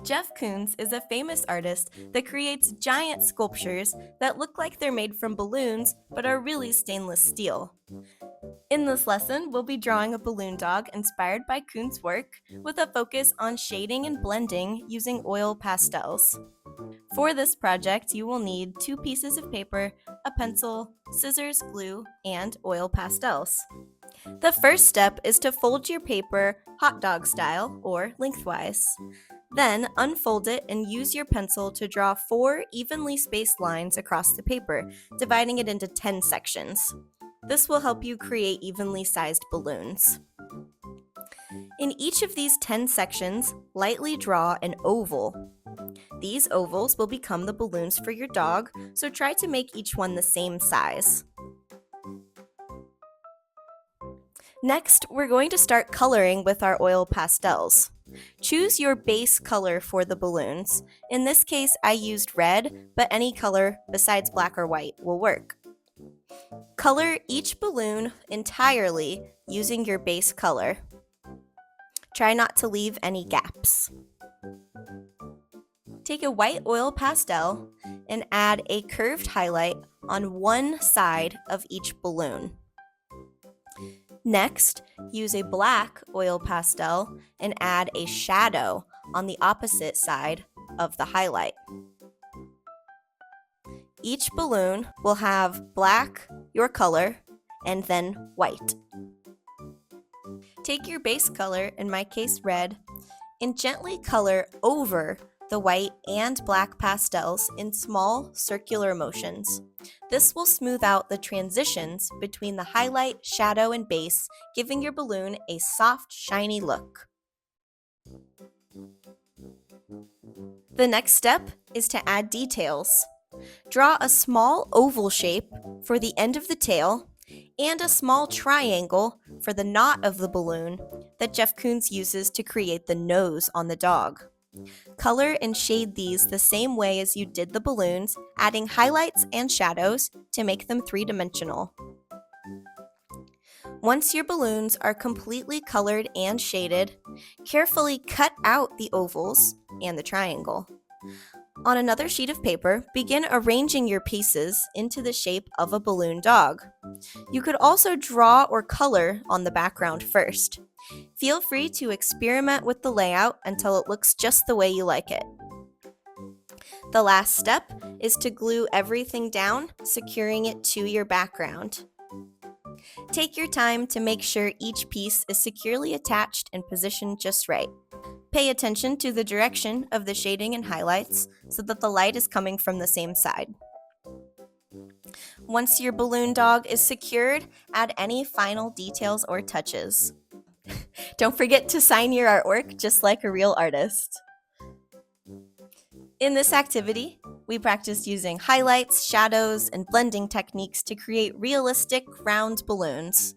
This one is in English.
Jeff Koons is a famous artist that creates giant sculptures that look like they're made from balloons but are really stainless steel. In this lesson, we'll be drawing a balloon dog inspired by Koons' work with a focus on shading and blending using oil pastels. For this project, you will need 2 pieces of paper, a pencil, scissors, glue, and oil pastels. The first step is to fold your paper hot dog style or lengthwise. Then unfold it and use your pencil to draw 4 evenly spaced lines across the paper, dividing it into 10 sections. This will help you create evenly sized balloons. In each of these 10 sections, lightly draw an oval. These ovals will become the balloons for your dog, so try to make each one the same size. Next, we're going to start coloring with our oil pastels. Choose your base color for the balloons. In this case, I used red, but any color besides black or white will work. Color each balloon entirely using your base color. Try not to leave any gaps. Take a white oil pastel and add a curved highlight on one side of each balloon. Next, use a black oil pastel and add a shadow on the opposite side of the highlight. Each balloon will have black, your color, and then white. Take your base color, in my case red, and gently color over the white and black pastels in small circular motions. This will smooth out the transitions between the highlight, shadow, and base, giving your balloon a soft, shiny look. The next step is to add details. Draw a small oval shape for the end of the tail and a small triangle for the knot of the balloon that Jeff Koons uses to create the nose on the dog. Color and shade these the same way as you did the balloons, adding highlights and shadows to make them three-dimensional. Once your balloons are completely colored and shaded, carefully cut out the ovals and the triangle. On another sheet of paper, begin arranging your pieces into the shape of a balloon dog. You could also draw or color on the background first. Feel free to experiment with the layout until it looks just the way you like it. The last step is to glue everything down, securing it to your background. Take your time to make sure each piece is securely attached and positioned just right. Pay attention to the direction of the shading and highlights so that the light is coming from the same side. Once your balloon dog is secured, add any final details or touches. Don't forget to sign your artwork just like a real artist. In this activity, we practiced using highlights, shadows, and blending techniques to create realistic round balloons.